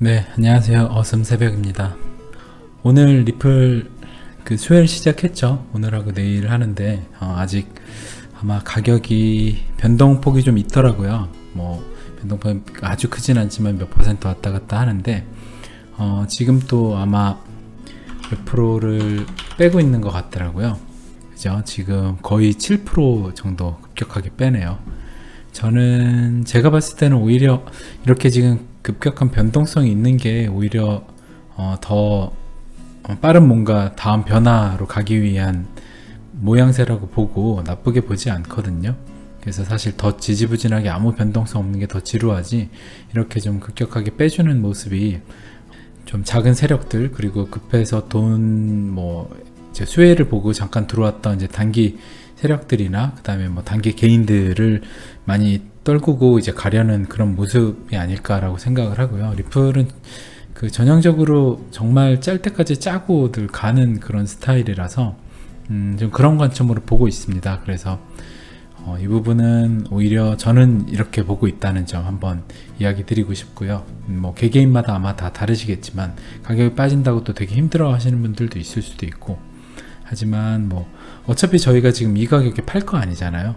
네, 안녕하세요. 어슴새벽입니다. 오늘 리플 수요일 시작했죠. 오늘하고 내일 하는데 아직 아마 가격이 변동폭이 좀 있더라고요. 변동폭이 아주 크진 않지만 몇 퍼센트 왔다 갔다 하는데 지금 또 아마 몇 프로를 빼고 있는 것 같더라고요. 그죠? 지금 거의 7% 정도 급격하게 빼네요. 저는 제가 봤을 때는 오히려 이렇게 지금 급격한 변동성이 있는 게 오히려 더 빠른 뭔가 다음 변화로 가기 위한 모양새라고 보고 나쁘게 보지 않거든요. 그래서 사실 더 지지부진하게 아무 변동성 없는 게 더 지루하지, 이렇게 좀 급격하게 빼주는 모습이 좀 작은 세력들, 그리고 급해서 돈 이제 수혜를 보고 잠깐 들어왔던 이제 단기 세력들이나 그 다음에 단기 개인들을 많이 떨구고 이제 가려는 그런 모습이 아닐까라고 생각을 하고요. 리플은 전형적으로 정말 짤 때까지 짜고들 가는 그런 스타일이라서 좀 그런 관점으로 보고 있습니다. 그래서 이 부분은 오히려 저는 이렇게 보고 있다는 점 한번 이야기 드리고 싶고요. 개개인마다 아마 다 다르시겠지만 가격이 빠진다고 또 되게 힘들어 하시는 분들도 있을 수도 있고, 하지만 어차피 저희가 지금 이 가격에 팔 거 아니잖아요.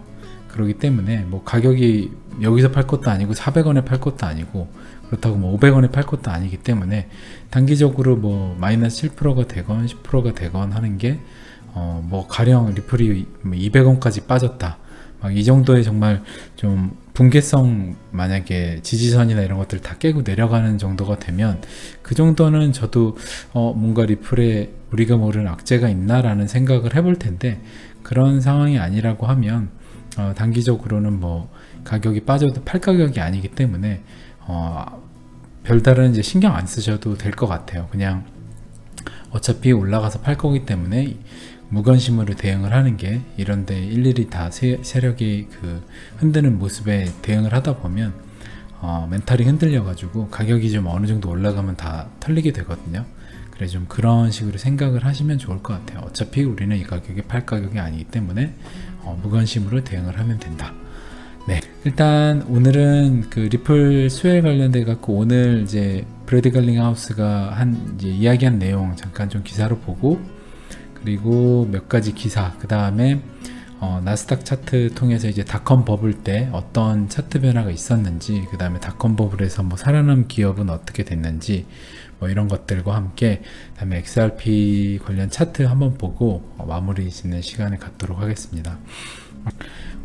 그렇기 때문에 가격이 여기서 팔 것도 아니고 400원에 팔 것도 아니고 그렇다고 500원에 팔 것도 아니기 때문에 단기적으로 마이너스 7%가 되건 10%가 되건 하는 게 가령 리플이 200원까지 빠졌다, 이 정도의 정말 좀 붕괴성, 만약에 지지선이나 이런 것들 다 깨고 내려가는 정도가 되면 그 정도는 저도 뭔가 리플에 우리가 모르는 악재가 있나라는 생각을 해볼 텐데, 그런 상황이 아니라고 하면 단기적으로는 가격이 빠져도 팔 가격이 아니기 때문에 별다른 이제 신경 안 쓰셔도 될 것 같아요. 그냥 어차피 올라가서 팔 거기 때문에 무관심으로 대응을 하는 게, 이런데 일일이 다 세력이 흔드는 모습에 대응을 하다 보면 멘탈이 흔들려 가지고 가격이 좀 어느 정도 올라가면 다 털리게 되거든요. 그래서 좀 그런 식으로 생각을 하시면 좋을 것 같아요. 어차피 우리는 이 가격이 팔 가격이 아니기 때문에 무관심으로 대응을 하면 된다. 네, 일단 오늘은 리플 수혜 관련돼 갖고 오늘 이제 브래드 갈링하우스가 이제 이야기한 내용 잠깐 좀 기사로 보고, 그리고 몇 가지 기사, 그 다음에 나스닥 차트 통해서 이제 닷컴 버블 때 어떤 차트 변화가 있었는지, 그 다음에 닷컴 버블에서 살아남은 기업은 어떻게 됐는지, 이런 것들과 함께, 그 다음에 XRP 관련 차트 한번 보고 마무리 짓는 시간을 갖도록 하겠습니다.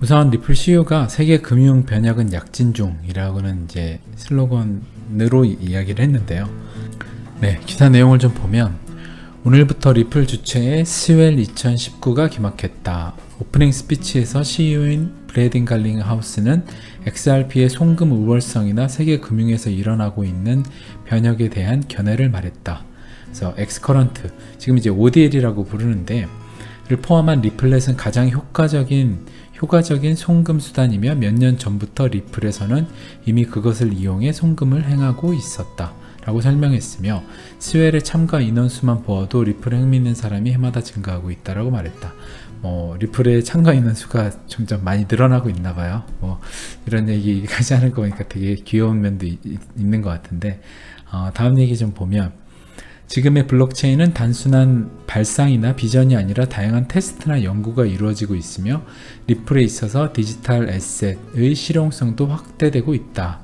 우선 리플 CEO가 세계 금융 변혁은 약진 중이라고는 이제 슬로건으로 이야기를 했는데요. 네, 기사 내용을 좀 보면, 오늘부터 리플 주최의 스웰 2019가 기막했다. 오프닝 스피치에서 CEO인 브래드 갈링하우스는 XRP의 송금 우월성이나 세계 금융에서 일어나고 있는 변혁에 대한 견해를 말했다. 그래서 엑스커런트, 지금 이제 ODL이라고 부르는데, 를 포함한 리플렛은 가장 효과적인 송금 수단이며 몇 년 전부터 리플에서는 이미 그것을 이용해 송금을 행하고 있었다 라고 설명했으며, 스웰의 참가 인원수만 보아도 리플에 흥미있는 사람이 해마다 증가하고 있다라고 말했다. 리플의 참가 인원수가 점점 많이 늘어나고 있나봐요. 이런 얘기까지 하는 거 보니까 되게 귀여운 면도 있는 것 같은데, 다음 얘기 좀 보면, 지금의 블록체인은 단순한 발상이나 비전이 아니라 다양한 테스트나 연구가 이루어지고 있으며 리플에 있어서 디지털 에셋의 실용성도 확대되고 있다.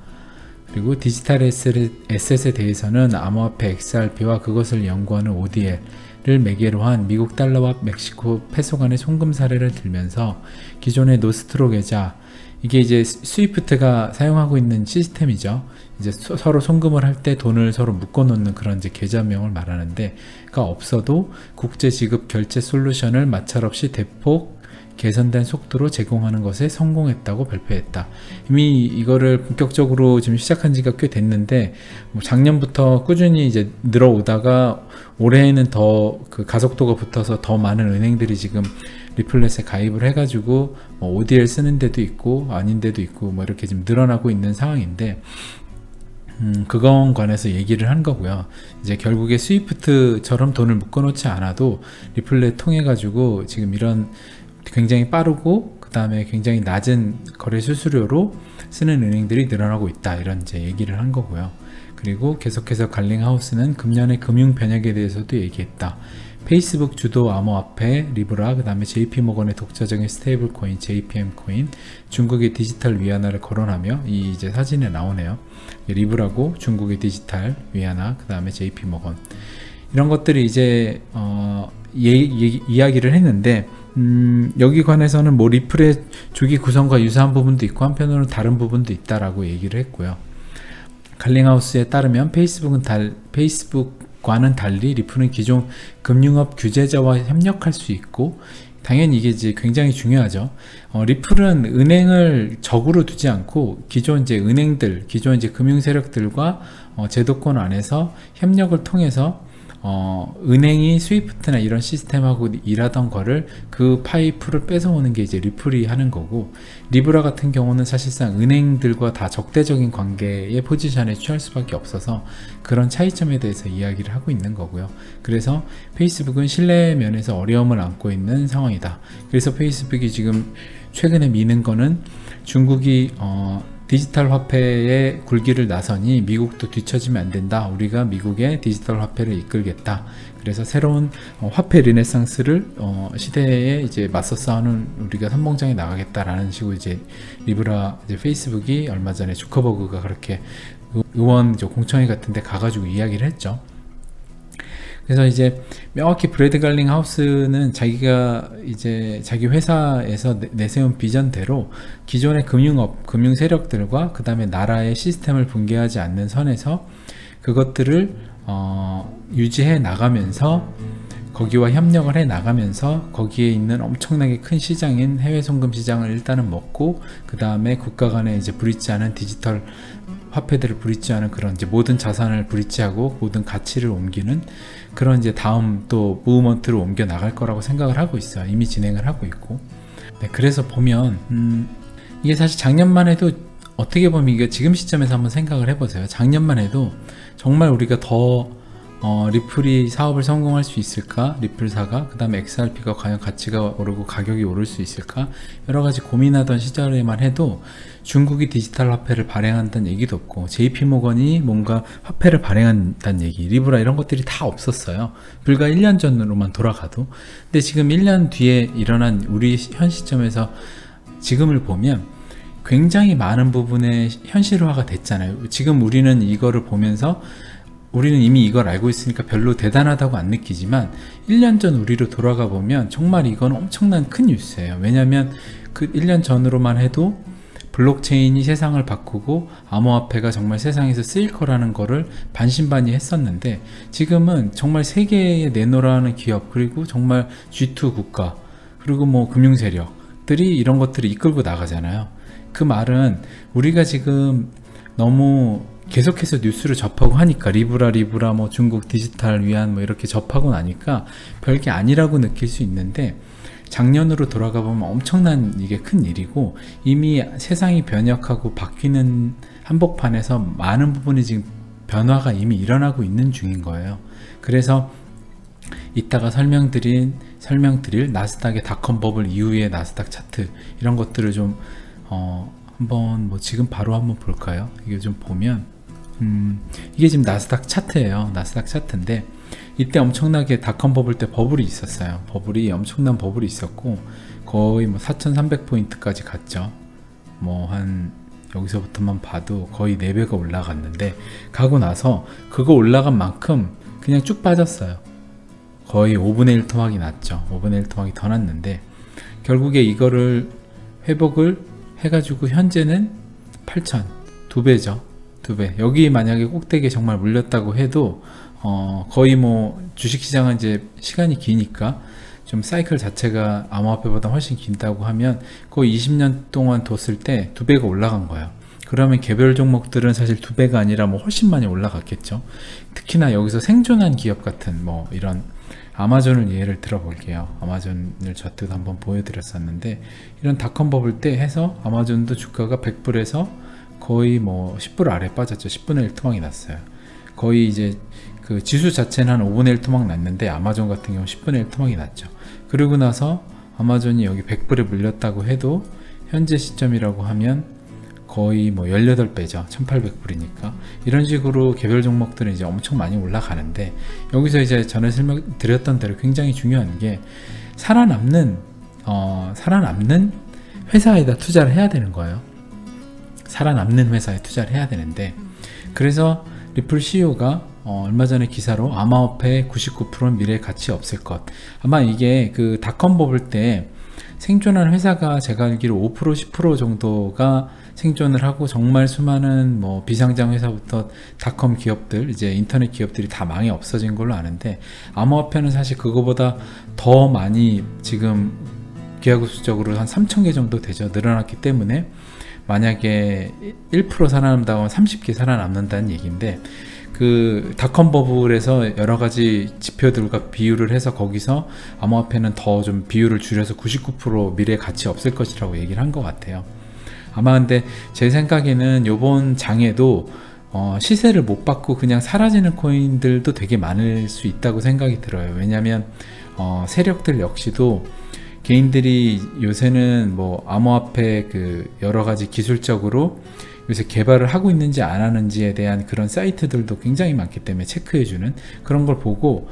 그리고 디지털 에셋에 대해서는 암호화폐 XRP와 그것을 연구하는 ODL을 매개로 한 미국 달러와 멕시코 페소 간의 송금 사례를 들면서 기존의 노스트로 계좌, 이게 이제 스위프트가 사용하고 있는 시스템이죠. 이제 서로 송금을 할 때 돈을 서로 묶어 놓는 그런 이제 계좌명을 말하는데, 가 없어도 국제 지급 결제 솔루션을 마찰없이 대폭 개선된 속도로 제공하는 것에 성공했다고 발표했다. 이미 이거를 본격적으로 지금 시작한 지가 꽤 됐는데, 작년부터 꾸준히 이제 늘어오다가 올해에는 더 가속도가 붙어서 더 많은 은행들이 지금 리플렛에 가입을 해가지고 ODL 쓰는 데도 있고 아닌 데도 있고 이렇게 지금 늘어나고 있는 상황인데, 그건 관해서 얘기를 한 거고요. 이제 결국에 스위프트처럼 돈을 묶어놓지 않아도 리플렛 통해 가지고 지금 이런 굉장히 빠르고 그 다음에 굉장히 낮은 거래 수수료로 쓰는 은행들이 늘어나고 있다, 이런 이제 얘기를 한 거고요. 그리고 계속해서 갈링하우스는 금년의 금융 변혁에 대해서도 얘기했다. 페이스북 주도 암호화폐 리브라, 그 다음에 JP모건의 독자적인 스테이블 코인 JPM 코인, 중국의 디지털 위안화를 거론하며 이 이제 사진에 나오네요. 리브라고 중국의 디지털 위안화, 그 다음에 JP모건, 이런 것들이 이제 이야기를 했는데, 여기 관해서는 뭐 리플의 주기 구성과 유사한 부분도 있고 한편으로는 다른 부분도 있다라고 얘기를 했고요. 갈링하우스에 따르면 페이스북과는 달리 리플은 기존 금융업 규제자와 협력할 수 있고, 당연히 이게 이제 굉장히 중요하죠. 리플은 은행을 적으로 두지 않고 기존 이제 은행들, 기존 이제 금융 세력들과 제도권 안에서 협력을 통해서 은행이 스위프트나 이런 시스템하고 일하던 거를 그 파이프를 뺏어오는 게 이제 리플이 하는 거고, 리브라 같은 경우는 사실상 은행들과 다 적대적인 관계의 포지션에 취할 수밖에 없어서 그런 차이점에 대해서 이야기를 하고 있는 거고요. 그래서 페이스북은 신뢰 면에서 어려움을 안고 있는 상황이다. 그래서 페이스북이 지금 최근에 미는 거는 중국이 디지털 화폐의 굴기를 나서니 미국도 뒤처지면 안 된다. 우리가 미국의 디지털 화폐를 이끌겠다. 그래서 새로운 화폐 르네상스를 시대에 이제 맞서 싸우는 우리가 선봉장에 나가겠다라는 식으로 이제 리브라, 이제 페이스북이 얼마 전에 주커버그가 그렇게 의원 공청회 같은데 가가지고 이야기를 했죠. 그래서 이제 명확히 브래드 갈링하우스는 자기가 이제 자기 회사에서 내세운 비전대로 기존의 금융업, 금융 세력들과 그 다음에 나라의 시스템을 붕괴하지 않는 선에서 그것들을 유지해 나가면서, 거기와 협력을 해 나가면서 거기에 있는 엄청나게 큰 시장인 해외 송금 시장을 일단은 먹고, 그 다음에 국가 간에 이제 브릿지하는 디지털 화폐들을 브릿지하는 그런 이제 모든 자산을 브릿지하고 모든 가치를 옮기는 그런 이제 다음 또 무브먼트로 옮겨 나갈 거라고 생각을 하고 있어요. 이미 진행을 하고 있고. 네, 그래서 보면 이게 사실 작년만 해도, 어떻게 보면 이게 지금 시점에서 한번 생각을 해보세요. 작년만 해도 정말 우리가 더 리플이 사업을 성공할 수 있을까? 리플사가, 그 다음에 XRP가 과연 가치가 오르고 가격이 오를 수 있을까? 여러 가지 고민하던 시절에만 해도 중국이 디지털 화폐를 발행한다는 얘기도 없고, JP모건이 뭔가 화폐를 발행한다는 얘기, 리브라 이런 것들이 다 없었어요. 불과 1년 전으로만 돌아가도. 근데 지금 1년 뒤에 일어난 우리 현 시점에서 지금을 보면 굉장히 많은 부분에 현실화가 됐잖아요. 지금 우리는 이거를 보면서 우리는 이미 이걸 알고 있으니까 별로 대단하다고 안 느끼지만 1년 전 우리로 돌아가 보면 정말 이건 엄청난 큰 뉴스예요. 왜냐하면 그 1년 전으로만 해도 블록체인이 세상을 바꾸고 암호화폐가 정말 세상에서 쓰일 거라는 거를 반신반의 했었는데, 지금은 정말 세계에 내놓으라는 기업, 그리고 정말 G2 국가, 그리고 뭐 금융 세력들이 이런 것들을 이끌고 나가잖아요. 그 말은 우리가 지금 너무 계속해서 뉴스를 접하고 하니까, 리브라 뭐 중국 디지털 위안 뭐 이렇게 접하고 나니까 별게 아니라고 느낄 수 있는데, 작년으로 돌아가 보면 엄청난 이게 큰 일이고, 이미 세상이 변혁하고 바뀌는 한복판에서 많은 부분이 지금 변화가 이미 일어나고 있는 중인 거예요. 그래서 이따가 설명드릴 나스닥의 닷컴 버블 이후의 나스닥 차트, 이런 것들을 좀 한번 뭐 지금 바로 한번 볼까요? 이게 좀 보면 이게 지금 나스닥 차트예요. 나스닥 차트인데, 이때 엄청나게 닷컴 버블 때 버블이 있었어요. 엄청난 버블이 있었고, 거의 뭐 4,300포인트까지 갔죠. 뭐 한 여기서부터만 봐도 거의 4배가 올라갔는데, 가고 나서 그거 올라간 만큼 그냥 쭉 빠졌어요. 거의 5분의 1 토막이 났죠. 5분의 1 토막이 더 났는데, 결국에 이거를 회복을 해가지고 현재는 8,000, 2배죠. 2배. 여기 만약에 꼭대기에 정말 물렸다고 해도 거의 뭐 주식시장은 이제 시간이 기니까 좀 사이클 자체가 암호화폐보다 훨씬 긴다고 하면 거의 20년 동안 뒀을 때 2배가 올라간 거예요. 그러면 개별 종목들은 사실 2배가 아니라 뭐 훨씬 많이 올라갔겠죠. 특히나 여기서 생존한 기업 같은 뭐 이런 아마존을 예를 들어 볼게요. 아마존을 저때도 한번 보여드렸었는데, 이런 닷컴 버블 때 해서 아마존도 주가가 100불에서 거의 뭐 10불 아래 빠졌죠. 10분의 1 토막이 났어요. 거의 이제 그 지수 자체는 한 5분의 1 토막 났는데, 아마존 같은 경우 10분의 1 토막이 났죠. 그러고 나서 아마존이 여기 100불에 물렸다고 해도 현재 시점이라고 하면 거의 뭐 18배죠. 1800불이니까. 이런 식으로 개별 종목들은 이제 엄청 많이 올라가는데, 여기서 이제 전에 설명드렸던 대로 굉장히 중요한 게 살아남는 회사에다 투자를 해야 되는 거예요. 살아남는 회사에 투자를 해야 되는데, 그래서 리플 CEO가 얼마 전에 기사로 암호화폐 99%는 미래에 가치 없을 것. 아마 이게 그 닷컴 버블 때 생존한 회사가 제가 알기로 5% 10% 정도가 생존을 하고, 정말 수많은 뭐 비상장 회사부터 닷컴 기업들, 이제 인터넷 기업들이 다 망해 없어진 걸로 아는데, 암호화폐는 사실 그거보다 더 많이 지금 기하급수적으로 한 3,000개 정도 되죠. 늘어났기 때문에 만약에 1% 살아남다고 하면 30개 살아남는다는 얘기인데, 그 닷컴 버블에서 여러 가지 지표들과 비율을 해서 거기서 암호화폐는 더 좀 비율을 줄여서 99% 미래 가치 없을 것이라고 얘기를 한 것 같아요. 아마 근데 제 생각에는 요번 장에도 시세를 못 받고 그냥 사라지는 코인들도 되게 많을 수 있다고 생각이 들어요. 왜냐하면 세력들 역시도 개인들이 요새는 뭐 암호화폐 그 여러 가지 기술적으로 요새 개발을 하고 있는지 안 하는지에 대한 그런 사이트들도 굉장히 많기 때문에 체크해주는 그런 걸 보고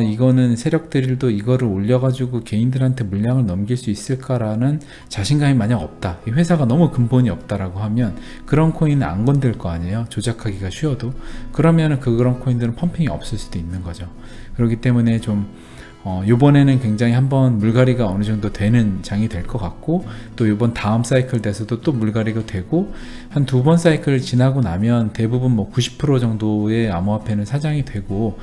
이거는 세력들도 이거를 올려가지고 개인들한테 물량을 넘길 수 있을까라는 자신감이 만약 없다, 이 회사가 너무 근본이 없다라고 하면 그런 코인은 안 건들 거 아니에요. 조작하기가 쉬워도. 그러면은 그런 코인들은 펌핑이 없을 수도 있는 거죠. 그렇기 때문에 좀 요번에는 굉장히 한번 물갈이가 어느 정도 되는 장이 될 것 같고, 또 요번 다음 사이클 돼서도 또 물갈이가 되고, 한 2번 사이클 지나고 나면 대부분 뭐 90% 정도의 암호화폐는 사장이 되고,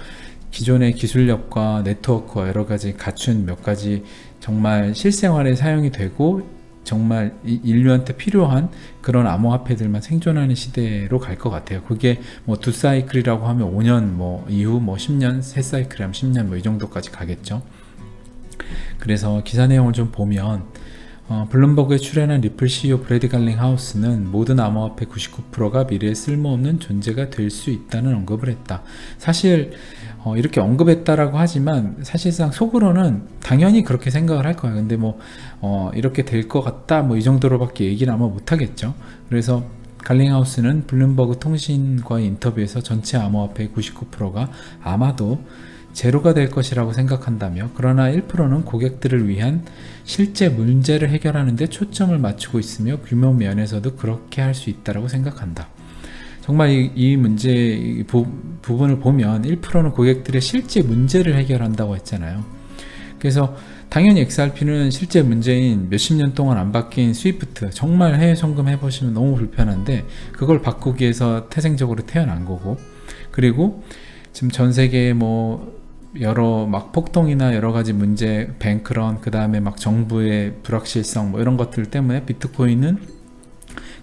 기존의 기술력과 네트워크와 여러 가지 갖춘 몇 가지 정말 실생활에 사용이 되고 정말 인류한테 필요한 그런 암호화폐들만 생존하는 시대로 갈 것 같아요. 그게 뭐 2사이클이라고 하면 5년 뭐 이후 뭐 10년, 3사이클이라면 10년 뭐 이 정도까지 가겠죠. 그래서 기사 내용을 좀 보면 블룸버그에 출연한 리플 CEO 브래드 갈링하우스는 모든 암호화폐 99%가 미래에 쓸모없는 존재가 될 수 있다는 언급을 했다. 사실 이렇게 언급했다라고 하지만 사실상 속으로는 당연히 그렇게 생각을 할 거예요. 근데 뭐 이렇게 될 것 같다 뭐 이 정도로밖에 얘기를 아마 못하겠죠. 그래서 갈링하우스는 블룸버그 통신과의 인터뷰에서 전체 암호화폐의 99%가 아마도 제로가 될 것이라고 생각한다며, 그러나 1%는 고객들을 위한 실제 문제를 해결하는 데 초점을 맞추고 있으며 규모 면에서도 그렇게 할 수 있다고 생각한다. 정말 이 문제 부분을 보면 1%는 고객들의 실제 문제를 해결한다고 했잖아요. 그래서 당연히 XRP는 실제 문제인 몇십 년 동안 안 바뀐 스위프트, 정말 해외 송금 해보시면 너무 불편한데 그걸 바꾸기 위해서 태생적으로 태어난 거고, 그리고 지금 전 세계에 뭐 여러 막 폭동이나 여러 가지 문제, 뱅크런, 그 다음에 막 정부의 불확실성 뭐 이런 것들 때문에 비트코인은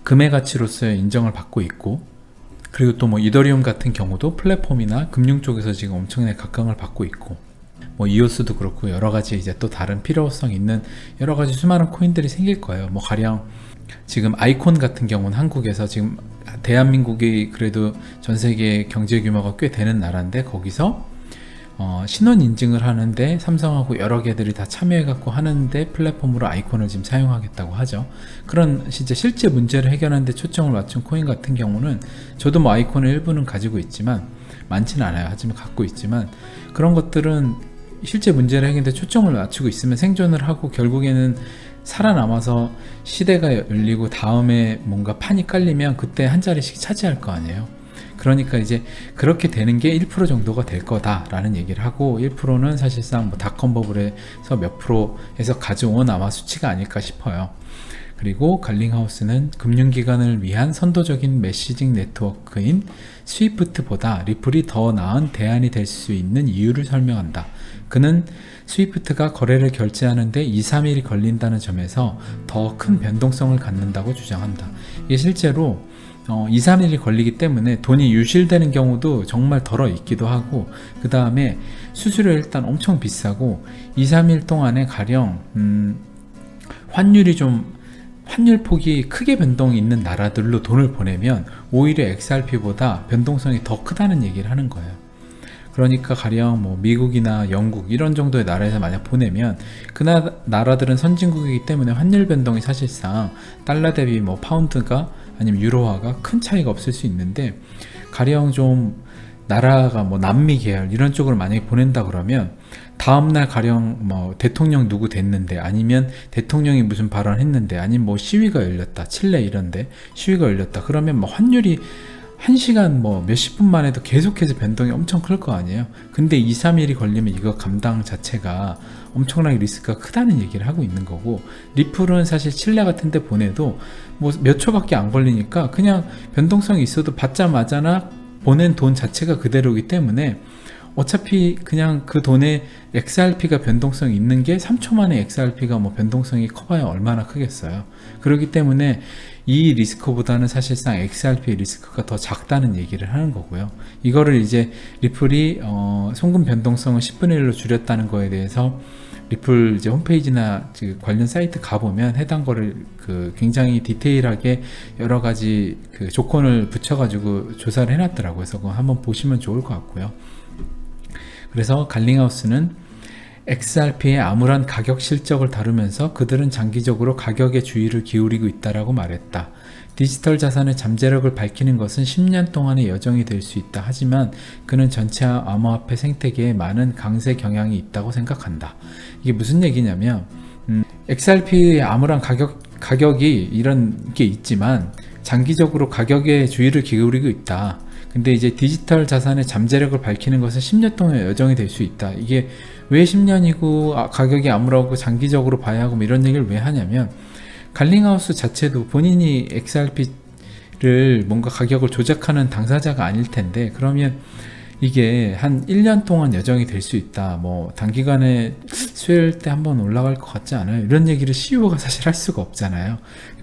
금의 가치로서의 인정을 받고 있고, 그리고 또 뭐 이더리움 같은 경우도 플랫폼이나 금융 쪽에서 지금 엄청나게 각광을 받고 있고, 뭐 이오스도 그렇고 여러 가지 이제 또 다른 필요성 있는 여러 가지 수많은 코인들이 생길 거예요. 뭐 가령 지금 아이콘 같은 경우는 한국에서 지금 대한민국이 그래도 전 세계 경제 규모가 꽤 되는 나라인데 거기서 신원 인증을 하는데 삼성하고 여러 개들이 다 참여해 갖고 하는데 플랫폼으로 아이콘을 지금 사용하겠다고 하죠. 그런 진짜 실제 문제를 해결하는 데 초점을 맞춘 코인 같은 경우는 저도 뭐 아이콘을 일부는 가지고 있지만 많지는 않아요. 하지만 갖고 있지만 그런 것들은 실제 문제를 해결하는 데 초점을 맞추고 있으면 생존을 하고 결국에는 살아남아서 시대가 열리고 다음에 뭔가 판이 깔리면 그때 한 자리씩 차지할 거 아니에요. 그러니까 이제 그렇게 되는 게 1% 정도가 될 거다라는 얘기를 하고, 1%는 사실상 뭐 닷컴 버블에서 몇 프로에서 가져온 아마 수치가 아닐까 싶어요. 그리고 갈링하우스는 금융기관을 위한 선도적인 메시징 네트워크인 스위프트보다 리플이 더 나은 대안이 될 수 있는 이유를 설명한다. 그는 스위프트가 거래를 결제하는데 2-3일이 걸린다는 점에서 더 큰 변동성을 갖는다고 주장한다. 이게 실제로 2-3일이 걸리기 때문에 돈이 유실되는 경우도 정말 덜어 있기도 하고, 그 다음에 수수료 일단 엄청 비싸고 2-3일 동안에 가령 환율 폭이 크게 변동이 있는 나라들로 돈을 보내면 오히려 XRP보다 변동성이 더 크다는 얘기를 하는 거예요. 그러니까 가령 뭐 미국이나 영국 이런 정도의 나라에서 만약 보내면 그 나라들은 선진국이기 때문에 환율 변동이 사실상 달러 대비 뭐 파운드가 아니면 유로화가 큰 차이가 없을 수 있는데, 가령 좀 나라가 뭐 남미 계열 이런 쪽으로 만약에 보낸다 그러면 다음날 가령 뭐 대통령 누구 됐는데, 아니면 대통령이 무슨 발언했는데, 아니면 뭐 시위가 열렸다, 칠레 이런데 시위가 열렸다 그러면 뭐 환율이 1시간 뭐 몇십 분만 해도 계속해서 변동이 엄청 클 거 아니에요. 근데 2, 3일이 걸리면 이거 감당 자체가 엄청나게 리스크가 크다는 얘기를 하고 있는 거고, 리플은 사실 칠레 같은 데 보내도 뭐 몇 초밖에 안 걸리니까 그냥 변동성이 있어도 받자마자나 보낸 돈 자체가 그대로이기 때문에 어차피 그냥 그 돈에 XRP가 변동성이 있는 게 3초 만에 XRP가 뭐 변동성이 커봐야 얼마나 크겠어요. 그렇기 때문에 이 리스크보다는 사실상 XRP의 리스크가 더 작다는 얘기를 하는 거고요. 이거를 이제 리플이 송금 변동성을 10분의 1로 줄였다는 거에 대해서 리플 이제 홈페이지나 관련 사이트 가보면 해당 거를 굉장히 디테일하게 여러 가지 조건을 붙여가지고 조사를 해놨더라고요. 그래서 그거 한번 보시면 좋을 것 같고요. 그래서 갈링하우스는 XRP의 암울한 가격 실적을 다루면서 그들은 장기적으로 가격에 주의를 기울이고 있다라고 말했다. 디지털 자산의 잠재력을 밝히는 것은 10년 동안의 여정이 될 수 있다. 하지만 그는 전체 암호화폐 생태계에 많은 강세 경향이 있다고 생각한다. 이게 무슨 얘기냐면 XRP의 암울한 가격이 이런 게 있지만 장기적으로 가격에 주의를 기울이고 있다. 근데 이제 디지털 자산의 잠재력을 밝히는 것은 10년 동안의 여정이 될 수 있다. 이게 왜 10년이고 가격이 암울하고 장기적으로 봐야 하고 뭐 이런 얘기를 왜 하냐면, 갈링하우스 자체도 본인이 XRP를 뭔가 가격을 조작하는 당사자가 아닐 텐데, 그러면 이게 한 1년 동안 여정이 될 수 있다. 뭐 단기간에 수요일 때 한번 올라갈 것 같지 않아요? 이런 얘기를 CEO가 사실 할 수가 없잖아요.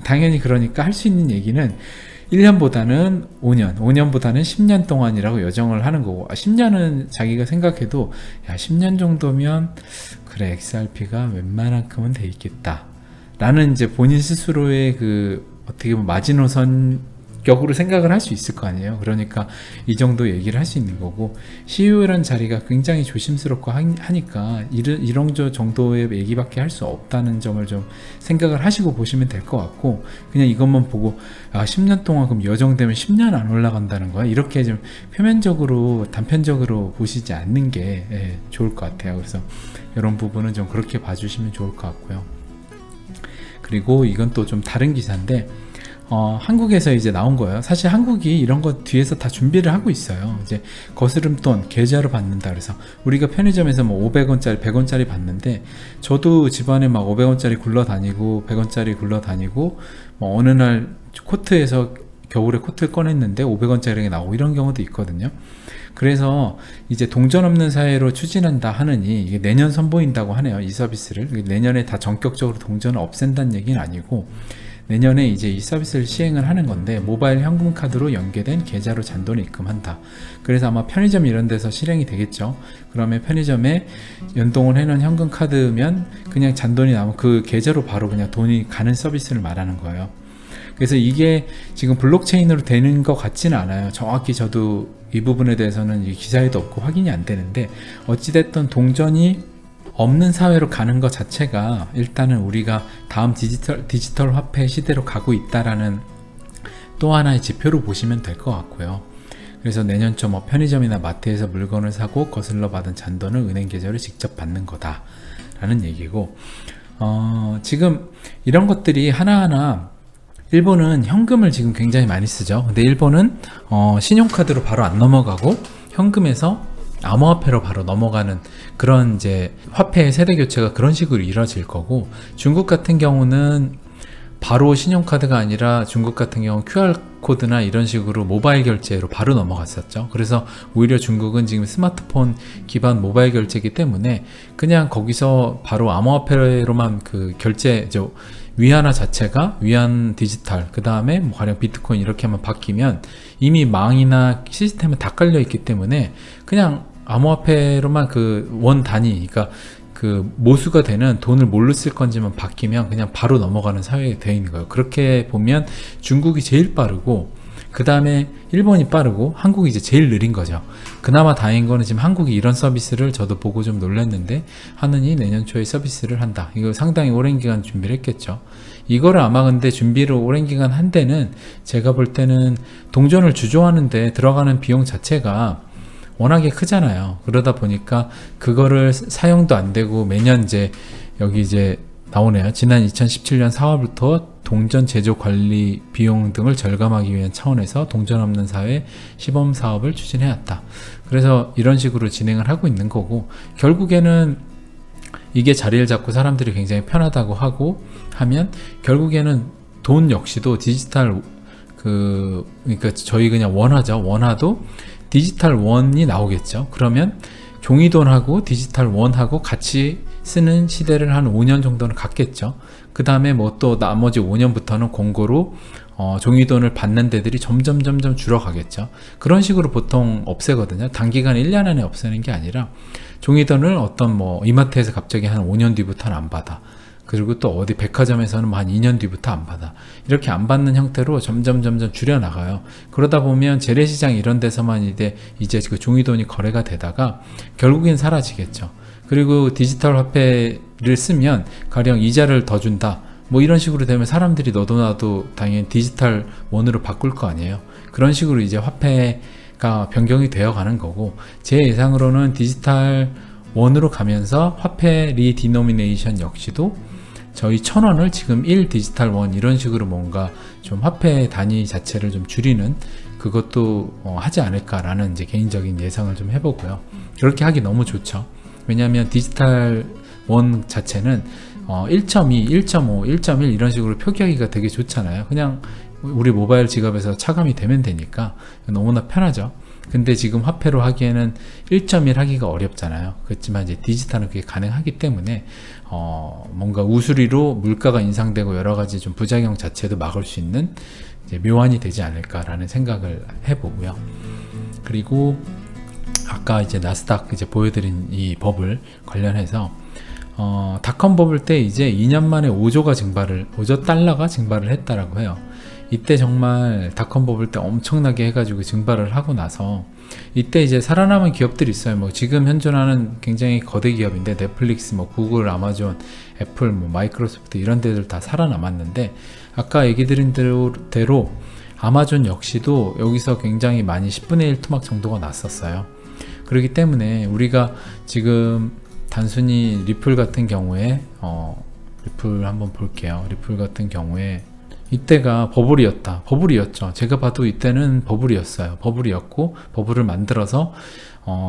당연히 그러니까 할 수 있는 얘기는 1년보다는 5년, 5년보다는 10년 동안이라고 여정을 하는 거고, 10년은 자기가 생각해도 10년 정도면 그래 XRP가 웬만한큼은 돼 있겠다 라는 이제 본인 스스로의 어떻게 보면 마지노선격으로 생각을 할 수 있을 거 아니에요. 그러니까 이 정도 얘기를 할 수 있는 거고, CEO라는 자리가 굉장히 조심스럽고 하니까 이런 정도의 얘기밖에 할 수 없다는 점을 좀 생각을 하시고 보시면 될 것 같고, 그냥 이것만 보고 10년 동안 그럼 여정되면 10년 안 올라간다는 거야? 이렇게 좀 표면적으로 단편적으로 보시지 않는 게 좋을 것 같아요. 그래서 이런 부분은 좀 그렇게 봐주시면 좋을 것 같고요. 그리고 이건 또 좀 다른 기사인데, 한국에서 이제 나온 거예요. 사실 한국이 이런 거 뒤에서 다 준비를 하고 있어요. 이제 거스름돈 계좌로 받는다. 그래서 우리가 편의점에서 뭐 500원짜리 100원짜리 받는데, 저도 집안에 막 500원짜리 굴러다니고 100원짜리 굴러다니고 뭐 어느 날 코트에서 겨울에 코트를 꺼냈는데 500원짜리가 나오고 이런 경우도 있거든요. 그래서 이제 동전 없는 사회로 추진한다 하느니 이게 내년 선보인다고 하네요. 이 서비스를 내년에 다 전격적으로 동전을 없앤다는 얘기는 아니고, 내년에 이제 이 서비스를 시행을 하는 건데, 모바일 현금 카드로 연계된 계좌로 잔돈을 입금한다. 그래서 아마 편의점 이런 데서 실행이 되겠죠. 그러면 편의점에 연동을 해놓은 현금 카드면 그냥 잔돈이 나오면 그 계좌로 바로 그냥 돈이 가는 서비스를 말하는 거예요. 그래서 이게 지금 블록체인으로 되는 것 같지는 않아요. 정확히 저도 이 부분에 대해서는 이 기사에도 없고 확인이 안 되는데, 어찌됐든 동전이 없는 사회로 가는 것 자체가 일단은 우리가 다음 디지털 화폐 시대로 가고 있다라는 또 하나의 지표로 보시면 될 것 같고요. 그래서 내년쯤 뭐 편의점이나 마트에서 물건을 사고 거슬러 받은 잔돈을 은행 계좌로 직접 받는 거다 라는 얘기고, 지금 이런 것들이 하나하나, 일본은 현금을 지금 굉장히 많이 쓰죠. 근데 일본은 신용카드로 바로 안 넘어가고 현금에서 암호화폐로 바로 넘어가는 그런 이제 화폐의 세대 교체가 그런 식으로 이루어질 거고, 중국 같은 경우는 바로 신용카드가 아니라 중국 같은 경우 QR코드나 이런 식으로 모바일 결제로 바로 넘어갔었죠. 그래서 오히려 중국은 지금 스마트폰 기반 모바일 결제이기 때문에 그냥 거기서 바로 암호화폐로만 결제, 위안화 자체가 위안 디지털, 그 다음에 뭐 가령 비트코인 이렇게만 바뀌면 이미 망이나 시스템은 다 깔려 있기 때문에 그냥 암호화폐로만 원 단위, 그러니까 모수가 되는 돈을 뭘로 쓸 건지만 바뀌면 그냥 바로 넘어가는 사회에 되어 있는 거예요. 그렇게 보면 중국이 제일 빠르고, 그 다음에 일본이 빠르고 한국이 이제 제일 느린 거죠. 그나마 다행인 거는 지금 한국이 이런 서비스를 저도 보고 좀 놀랐는데 하느니 내년 초에 서비스를 한다. 이거 상당히 오랜 기간 준비를 했겠죠. 이거를 아마 근데 준비를 오랜 기간 한 데는 제가 볼 때는 동전을 주조하는데 들어가는 비용 자체가 워낙에 크잖아요. 그러다 보니까 그거를 사용도 안 되고 매년 이제 여기 이제 나오네요. 지난 2017년 4월부터 동전 제조 관리 비용 등을 절감하기 위한 차원에서 동전 없는 사회 시범 사업을 추진해왔다. 그래서 이런 식으로 진행을 하고 있는 거고, 결국에는 이게 자리를 잡고 사람들이 굉장히 편하다고 하고 하면 결국에는 돈 역시도 디지털 그러니까 저희 그냥 원화죠. 원화도 디지털 원이 나오겠죠. 그러면 종이돈하고 디지털 원하고 같이 쓰는 시대를 한 5년 정도는 갔겠죠. 그 다음에 뭐 또 나머지 5년부터는 공고로 종이돈을 받는 데들이 점점 줄어가겠죠. 그런 식으로 보통 없애거든요. 단기간 1년 안에 없애는 게 아니라 종이돈을 어떤 뭐 이마트에서 갑자기 한 5년 뒤부터는 안 받아. 그리고 또 어디 백화점에서는 한 2년 뒤부터 안 받아. 이렇게 안 받는 형태로 점점 줄여나가요. 그러다 보면 재래시장 이런 데서만 이제 그 종이돈이 거래가 되다가 결국엔 사라지겠죠. 그리고 디지털 화폐를 쓰면 가령 이자를 더 준다. 뭐 이런 식으로 되면 사람들이 너도 나도 당연히 디지털 원으로 바꿀 거 아니에요. 그런 식으로 이제 화폐가 변경이 되어 가는 거고, 제 예상으로는 디지털 원으로 가면서 화폐 리디노미네이션 역시도 저희 1,000원을 지금 1 디지털 원 이런 식으로 뭔가 좀 화폐 단위 자체를 좀 줄이는 그것도 하지 않을까라는 이제 개인적인 예상을 좀 해보고요. 그렇게 하기 너무 좋죠. 왜냐하면 디지털 원 자체는 1.2, 1.5, 1.1 이런 식으로 표기하기가 되게 좋잖아요. 그냥 우리 모바일 지갑에서 차감이 되면 되니까 너무나 편하죠. 근데 지금 화폐로 하기에는 1.1 하기가 어렵잖아요. 그렇지만 이제 디지털은 그게 가능하기 때문에 뭔가 우수리로 물가가 인상되고 여러 가지 좀 부작용 자체도 막을 수 있는 이제 묘안이 되지 않을까라는 생각을 해보고요. 그리고 아까 이제 나스닥 이제 보여드린 이 버블 관련해서 닷컴 버블 때 이제 2년 만에 5조 달러가 증발을 했다라고 해요. 이때 정말 닷컴 버블 때 엄청나게 해가지고 증발을 하고 나서 이때 이제 살아남은 기업들이 있어요. 뭐 지금 현존하는 굉장히 거대 기업인데 넷플릭스, 뭐 구글, 아마존, 애플, 뭐 마이크로소프트 이런 데들 다 살아남았는데, 아까 얘기 드린 대로 아마존 역시도 여기서 굉장히 많이 10분의 1 토막 정도가 났었어요. 그렇기 때문에 우리가 지금 단순히 리플 같은 경우에 리플 한번 볼게요. 리플 같은 경우에 이때가 버블이었죠. 제가 봐도 이때는 버블이었어요. 버블이었고 버블을 만들어서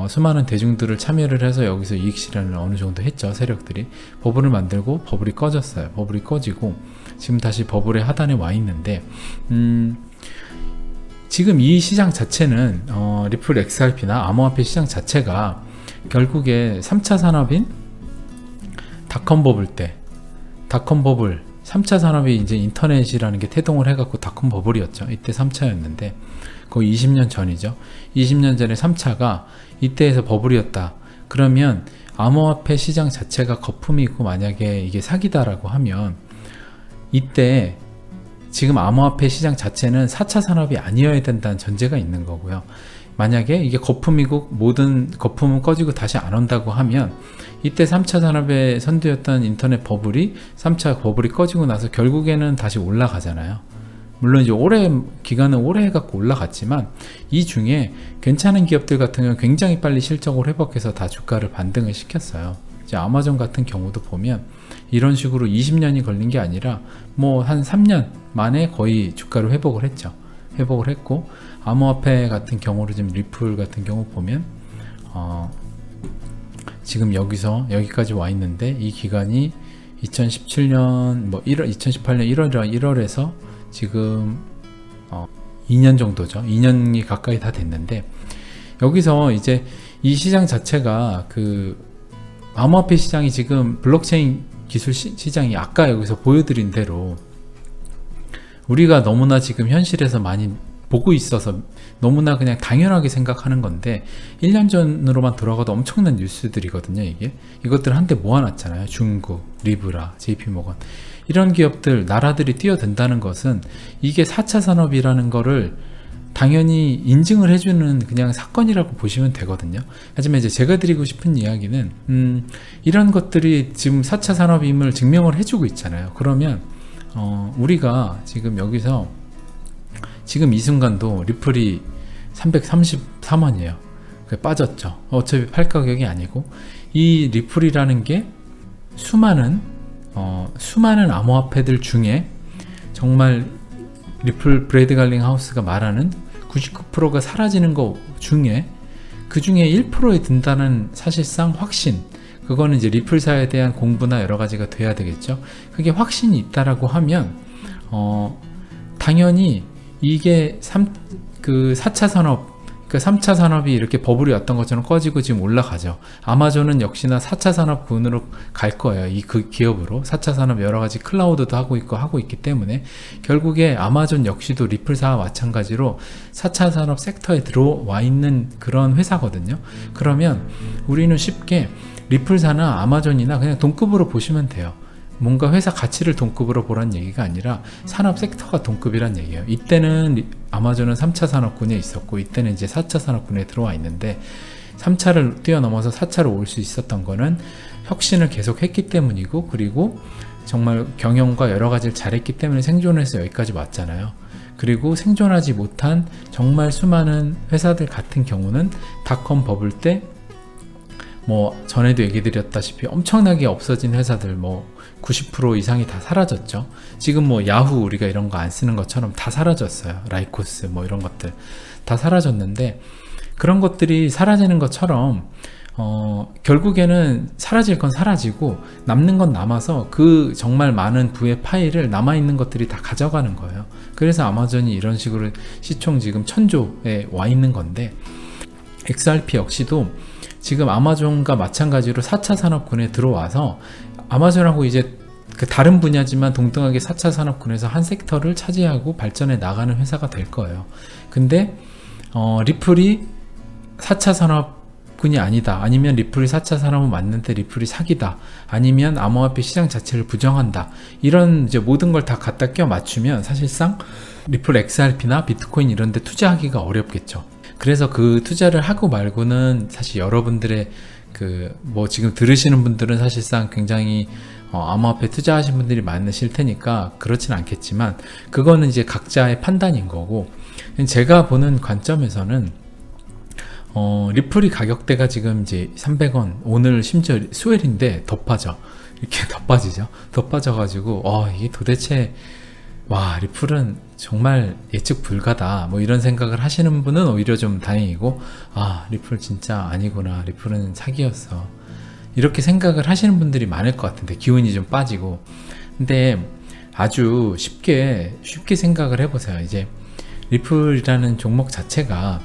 수많은 대중들을 참여를 해서 여기서 이익 실현을 어느 정도 했죠. 세력들이 버블을 만들고 버블이 꺼졌어요. 버블이 꺼지고 지금 다시 버블의 하단에 와 있는데 지금 이 시장 자체는 리플 XRP나 암호화폐 시장 자체가 결국에 3차 산업인 닷컴 버블 때 닷컴 버블 3차 산업이 이제 인터넷이라는 게 태동을 해갖고 닷컴 버블이었죠. 이때 3차였는데 거의 20년 전이죠. 20년 전에 3차가 이때에서 버블이었다. 그러면 암호화폐 시장 자체가 거품이고 만약에 이게 사기다라고 하면 이때 지금 암호화폐 시장 자체는 4차 산업이 아니어야 된다는 전제가 있는 거고요. 만약에 이게 거품이고 모든 거품은 꺼지고 다시 안 온다고 하면 이때 3차 산업의 선두였던 인터넷 버블이 3차 버블이 꺼지고 나서 결국에는 다시 올라가잖아요. 물론 이제 기간은 오래 해갖고 올라갔지만 이 중에 괜찮은 기업들 같은 경우는 굉장히 빨리 실적을 회복해서 다 주가를 반등을 시켰어요. 이제 아마존 같은 경우도 보면 이런 식으로 20년이 걸린 게 아니라 뭐 한 3년 만에 거의 주가를 회복을 했죠. 회복을 했고, 암호화폐 같은 경우로 지금 리플 같은 경우 보면 지금 여기까지 와 있는데 이 기간이 2017년 뭐 2018년 1월에서 지금 2년 정도죠. 2년이 가까이 다 됐는데, 여기서 이제 이 시장 자체가 그 암호화폐 시장이 지금 블록체인 기술 시장이 아까 여기서 보여드린 대로 우리가 너무나 지금 현실에서 많이 보고 있어서 너무나 그냥 당연하게 생각하는 건데, 1년 전으로만 돌아가도 엄청난 뉴스들이거든요. 이것들 한데 모아놨잖아요. 중국, 리브라, JP모건 이런 기업들, 나라들이 뛰어든다는 것은 이게 4차 산업이라는 거를 당연히 인증을 해주는 그냥 사건이라고 보시면 되거든요. 하지만 이제 제가 드리고 싶은 이야기는 이런 것들이 지금 4차 산업임을 증명을 해주고 있잖아요. 그러면 우리가 지금 여기서 지금 이 순간도 리플이 333원이에요. 빠졌죠. 어차피 팔 가격이 아니고, 이 리플이라는 게 수많은 암호화폐들 중에 정말 리플 브래드 갈링 하우스가 말하는 99%가 사라지는 것 중에 그 중에 1%에 든다는 사실상 확신, 그거는 이제 리플사에 대한 공부나 여러 가지가 돼야 되겠죠. 그게 확신이 있다라고 하면 당연히 이게 4차 산업, 그러니까 3차 산업이 이렇게 버블이 왔던 것처럼 꺼지고 지금 올라가죠. 아마존은 역시나 4차 산업군으로 갈 거예요. 그 기업으로 4차 산업 여러 가지 클라우드도 하고 있기 때문에 결국에 아마존 역시도 리플사와 마찬가지로 4차 산업 섹터에 들어와 있는 그런 회사거든요. 그러면 우리는 쉽게 리플사나 아마존이나 그냥 동급으로 보시면 돼요. 뭔가 회사 가치를 동급으로 보란 얘기가 아니라 산업 섹터가 동급이란 얘기예요. 이때는 아마존은 3차 산업군에 있었고, 이때는 이제 4차 산업군에 들어와 있는데, 3차를 뛰어넘어서 4차로 올 수 있었던 거는 혁신을 계속 했기 때문이고, 그리고 정말 경영과 여러 가지를 잘했기 때문에 생존해서 여기까지 왔잖아요. 그리고 생존하지 못한 정말 수많은 회사들 같은 경우는 닷컴 버블 때 전에도 얘기 드렸다시피 엄청나게 없어진 회사들 90% 이상이 다 사라졌죠. 지금 야후 우리가 이런 거 안 쓰는 것처럼 다 사라졌어요. 라이코스 이런 것들 다 사라졌는데, 그런 것들이 사라지는 것처럼 결국에는 사라질 건 사라지고 남는 건 남아서 그 정말 많은 부의 파일을 남아있는 것들이 다 가져가는 거예요. 그래서 아마존이 이런 식으로 시총 지금 1000조에 와 있는 건데, XRP 역시도 지금 아마존과 마찬가지로 4차 산업군에 들어와서 아마존하고 이제 그 다른 분야지만 동등하게 4차 산업군에서 한 섹터를 차지하고 발전해 나가는 회사가 될 거예요. 근데 리플이 4차 산업군이 아니다, 아니면 리플이 4차 산업은 맞는데 리플이 사기다, 아니면 암호화폐 시장 자체를 부정한다, 이런 이제 모든 걸 다 갖다 껴 맞추면 사실상 리플 XRP나 비트코인 이런 데 투자하기가 어렵겠죠. 그래서 그 투자를 하고 말고는 사실 여러분들의 지금 들으시는 분들은 사실상 굉장히 암호화폐 투자하신 분들이 많으실 테니까 그렇진 않겠지만, 그거는 이제 각자의 판단인 거고, 제가 보는 관점에서는 리플이 가격대가 지금 이제 300원, 오늘 심지어 수요일인데 더 빠져. 이렇게 더 빠지죠. 더 빠져가지고 이게 도대체 리플은 정말 예측 불가다, 이런 생각을 하시는 분은 오히려 좀 다행이고, 리플 진짜 아니구나, 리플은 사기였어, 이렇게 생각을 하시는 분들이 많을 것 같은데, 기운이 좀 빠지고. 근데 아주 쉽게 생각을 해보세요. 이제 리플이라는 종목 자체가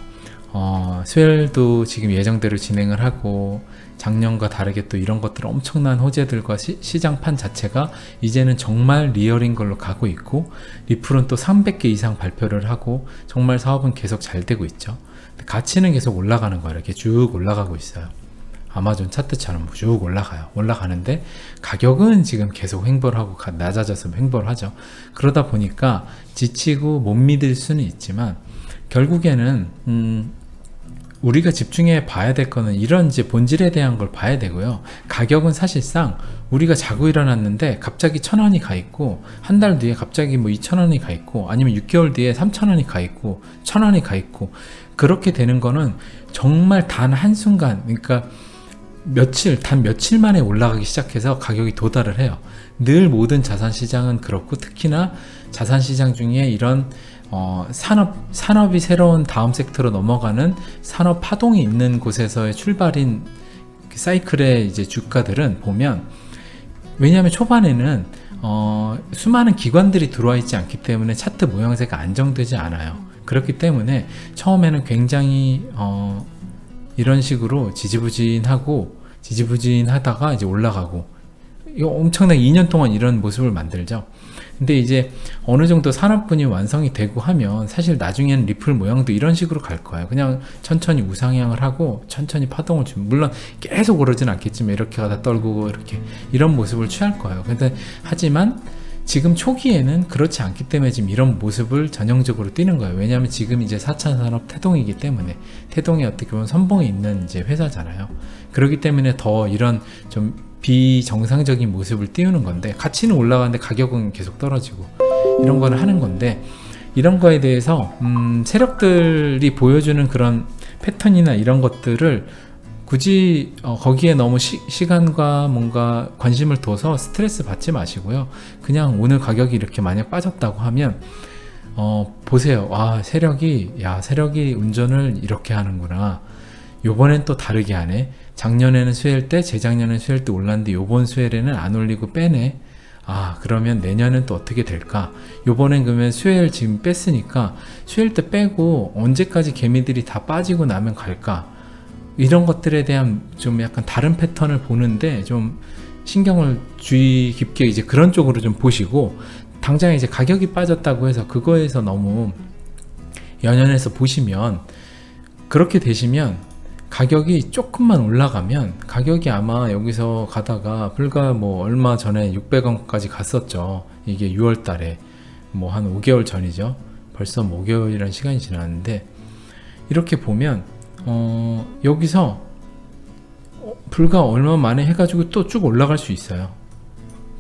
스웰도 지금 예정대로 진행을 하고, 작년과 다르게 또 이런 것들 엄청난 호재들과 시장판 자체가 이제는 정말 리얼인 걸로 가고 있고, 리플은 또 300개 이상 발표를 하고 정말 사업은 계속 잘 되고 있죠. 가치는 계속 올라가는 거예요. 이렇게 쭉 올라가고 있어요. 아마존 차트처럼 쭉 올라가는데 가격은 지금 계속 횡보하고 낮아져서 횡보하죠. 그러다 보니까 지치고 못 믿을 수는 있지만, 결국에는 우리가 집중해 봐야 될 거는 이런 이제 본질에 대한 걸 봐야 되고요. 가격은 사실상 우리가 자고 일어났는데 갑자기 1000원이 가 있고, 한 달 뒤에 갑자기 2000원이 가 있고, 아니면 6개월 뒤에 3000원이 가 있고 1000원이 가 있고, 그렇게 되는 거는 정말 단 한순간, 그러니까 단 며칠 만에 올라가기 시작해서 가격이 도달을 해요. 늘 모든 자산시장은 그렇고, 특히나 자산시장 중에 이런 산업이 새로운 다음 섹터로 넘어가는 산업 파동이 있는 곳에서의 출발인 사이클의 이제 주가들은 보면, 왜냐하면 초반에는 수많은 기관들이 들어와 있지 않기 때문에 차트 모양새가 안정되지 않아요. 그렇기 때문에 처음에는 굉장히 이런 식으로 지지부진하다가 이제 올라가고, 이거 엄청나게 2년 동안 이런 모습을 만들죠. 근데 이제 어느 정도 산업군이 완성이 되고 하면 사실 나중에는 리플 모양도 이런 식으로 갈 거예요. 그냥 천천히 우상향을 하고 천천히 파동을 주면, 물론 계속 오르진 않겠지만 이렇게 가다 떨구고 이런 모습을 취할 거예요. 근데 하지만 지금 초기에는 그렇지 않기 때문에 지금 이런 모습을 전형적으로 띠는 거예요. 왜냐하면 지금 이제 4차 산업 태동이기 때문에, 태동이 어떻게 보면 선봉에 있는 이제 회사잖아요. 그렇기 때문에 더 이런 좀 비정상적인 모습을 띄우는 건데, 가치는 올라가는데 가격은 계속 떨어지고 이런 거를 하는 건데, 이런 거에 대해서 세력들이 보여주는 그런 패턴이나 이런 것들을 굳이 거기에 너무 시간과 뭔가 관심을 둬서 스트레스 받지 마시고요. 그냥 오늘 가격이 이렇게 만약 빠졌다고 하면 보세요. 세력이 운전을 이렇게 하는구나. 요번엔 또 다르게 하네. 작년에는 수혜일 때, 재작년에는 수혜일 때 올랐는데 요번 수혜일에는 안 올리고 빼네. 그러면 내년은 또 어떻게 될까? 요번엔 그러면 수혜일 지금 뺐으니까 수혜일 때 빼고 언제까지 개미들이 다 빠지고 나면 갈까? 이런 것들에 대한 좀 약간 다른 패턴을 보는데 좀 신경을 주의 깊게 이제 그런 쪽으로 좀 보시고, 당장 이제 가격이 빠졌다고 해서 그거에서 너무 연연해서 보시면, 그렇게 되시면 가격이 조금만 올라가면, 가격이 아마 여기서 가다가 불과 뭐 얼마 전에 600원까지 갔었죠. 이게 6월 달에 뭐 한 5개월 전이죠. 벌써 5개월이라는 시간이 지났는데, 이렇게 보면 여기서 불과 얼마 만에 해가지고 또 쭉 올라갈 수 있어요.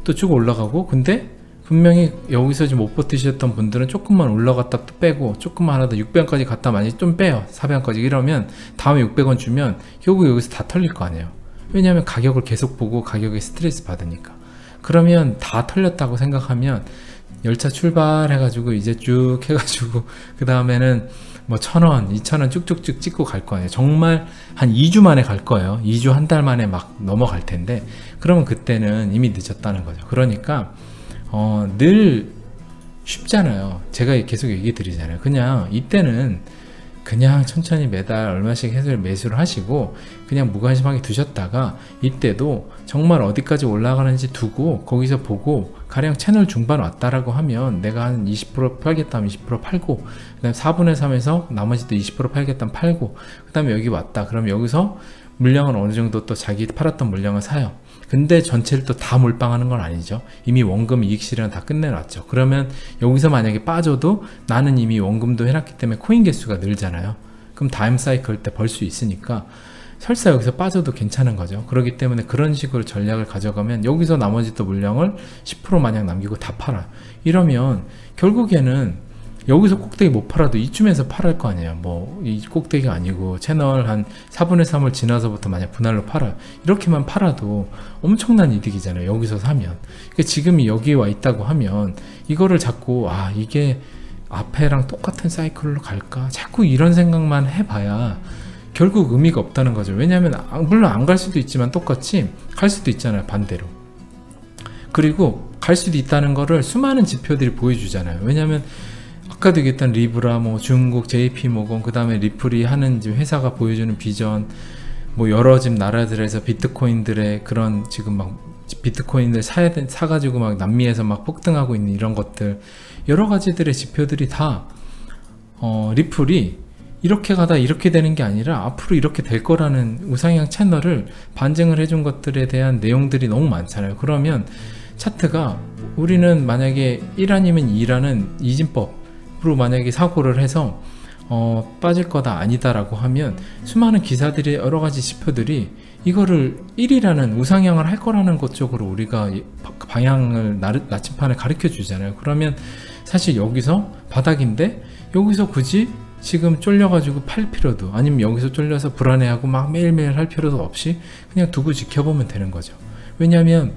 또 쭉 올라가고, 근데 분명히 여기서 지금 못 버티셨던 분들은 조금만 올라갔다 또 빼고, 조금만 하다 600원까지 갔다 많이 좀 빼요. 400원까지. 이러면 다음에 600원 주면 결국 여기서 다 털릴 거 아니에요. 왜냐하면 가격을 계속 보고 가격에 스트레스 받으니까. 그러면 다 털렸다고 생각하면 열차 출발해가지고 이제 쭉 해가지고 그 다음에는 뭐 1,000원, 2,000원 쭉쭉쭉 찍고 갈 거예요. 정말 한 2주 만에 갈 거예요. 2주 한 달 만에 막 넘어갈 텐데, 그러면 그때는 이미 늦었다는 거죠. 그러니까 늘 쉽잖아요. 제가 계속 얘기 드리잖아요. 그냥 이때는 그냥 천천히 매달 얼마씩 해서 매수를 하시고 그냥 무관심하게 두셨다가, 이때도 정말 어디까지 올라가는지 두고 거기서 보고, 가령 채널 중반 왔다라고 하면 내가 한 20% 팔겠다 하면 20% 팔고, 그 다음에 4분의 3에서 나머지도 20% 팔겠다 하면 팔고, 그 다음에 여기 왔다 그럼 여기서 물량을 어느 정도 또 자기 팔았던 물량을 사요. 근데 전체를 또 다 몰빵하는 건 아니죠. 이미 원금 이익 실현 다 끝내놨죠. 그러면 여기서 만약에 빠져도 나는 이미 원금도 해놨기 때문에 코인 개수가 늘잖아요. 그럼 다음 사이클 때 벌 수 있으니까 설사 여기서 빠져도 괜찮은 거죠. 그렇기 때문에 그런 식으로 전략을 가져가면 여기서 나머지 또 물량을 10% 마냥 남기고 다 팔아요. 이러면 결국에는 여기서 꼭대기 못 팔아도 이쯤에서 팔을 거 아니에요. 뭐 이 꼭대기가 아니고 채널 한 4분의 3을 지나서부터 만약 분할로 팔아요. 이렇게만 팔아도 엄청난 이득이잖아요. 여기서 사면. 그러니까 지금이 여기에 와 있다고 하면 이거를 자꾸 이게 앞에랑 똑같은 사이클로 갈까? 자꾸 이런 생각만 해봐야 결국 의미가 없다는 거죠. 왜냐하면 물론 안 갈 수도 있지만 똑같이 갈 수도 있잖아요. 반대로. 그리고 갈 수도 있다는 거를 수많은 지표들이 보여주잖아요. 왜냐하면 아까도 얘기했던 리브라, 뭐 중국 JP모건, 그 다음에 리플이 하는 회사가 보여주는 비전, 뭐 여러 집 나라들에서 비트코인들의 그런 지금 막 비트코인을 사가지고 막 남미에서 막 폭등하고 있는 이런 것들, 여러 가지들의 지표들이 다 리플이 이렇게 가다 이렇게 되는 게 아니라 앞으로 이렇게 될 거라는 우상향 채널을 반증을 해준 것들에 대한 내용들이 너무 많잖아요. 그러면 차트가, 우리는 만약에 1 아니면 2라는 이진법으로 만약에 사고를 해서 빠질 거다 아니다라고 하면 수많은 기사들이 여러 가지 지표들이 이거를 1이라는 우상향을 할 거라는 것 쪽으로 우리가 방향을 나침판을 가르쳐 주잖아요. 그러면 사실 여기서 바닥인데 여기서 굳이 지금 쫄려가지고 팔 필요도, 아니면 여기서 쫄려서 불안해하고 막 매일매일 할 필요도 없이 그냥 두고 지켜보면 되는 거죠. 왜냐하면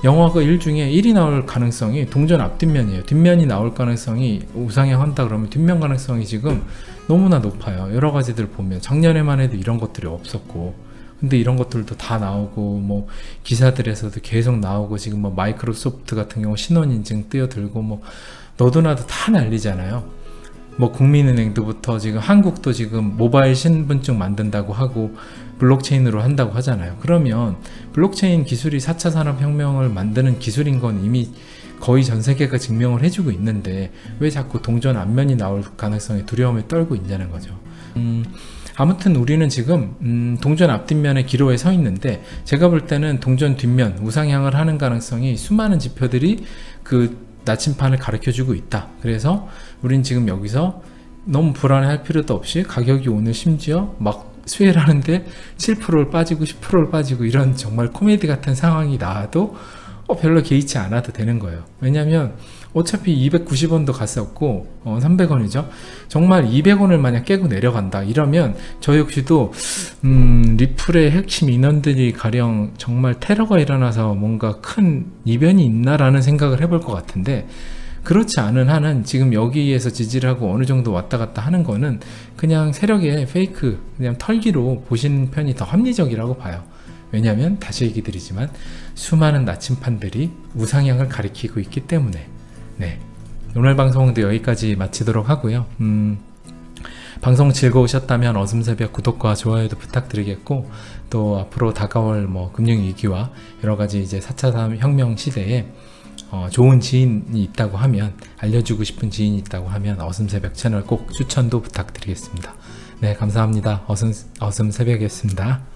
영화가 1 중에 1이 나올 가능성이 동전 앞뒷면이에요. 뒷면이 나올 가능성이 우상향 한다 그러면 뒷면 가능성이 지금 너무나 높아요. 여러 가지들 보면 작년에만 해도 이런 것들이 없었고, 근데 이런 것들도 다 나오고, 뭐 기사들에서도 계속 나오고, 지금 뭐 마이크로소프트 같은 경우 신원인증 뛰어들고, 뭐 너도 나도 다 난리잖아요. 뭐 국민은행도부터 지금 한국도 지금 모바일 신분증 만든다고 하고 블록체인으로 한다고 하잖아요. 그러면 블록체인 기술이 4차 산업혁명을 만드는 기술인 건 이미 거의 전 세계가 증명을 해주고 있는데 왜 자꾸 동전 앞면이 나올 가능성에 두려움을 떨고 있냐는 거죠. 아무튼 우리는 지금 동전 앞뒷면의 기로에 서 있는데, 제가 볼 때는 동전 뒷면 우상향을 하는 가능성이 수많은 지표들이 그 나침판을 가르쳐주고 있다. 그래서 우린 지금 여기서 너무 불안해할 필요도 없이 가격이 오늘 심지어 막 수혜를 하는데 7%를 빠지고 10%를 빠지고 이런 정말 코미디 같은 상황이 나와도 별로 개의치 않아도 되는 거예요. 왜냐면 어차피 290원도 갔었고 300원이죠. 정말 200원을 만약 깨고 내려간다 이러면 저 역시도 리플의 핵심 인원들이 가령 정말 테러가 일어나서 뭔가 큰 이변이 있나라는 생각을 해볼 것 같은데, 그렇지 않은 한은 지금 여기에서 지지를 하고 어느 정도 왔다 갔다 하는 거는 그냥 세력의 페이크, 그냥 털기로 보시는 편이 더 합리적이라고 봐요. 왜냐하면 다시 얘기 드리지만 수많은 나침판들이 우상향을 가리키고 있기 때문에. 네, 오늘 방송도 여기까지 마치도록 하고요. 방송 즐거우셨다면 어둠새벽 구독과 좋아요도 부탁드리겠고, 또 앞으로 다가올 금융위기와 여러가지 이제 4차 혁명 시대에 좋은 지인이 있다고 하면, 알려주고 싶은 지인이 있다고 하면 어둠새벽 채널 꼭 추천도 부탁드리겠습니다. 네, 감사합니다. 어둠새벽이었습니다.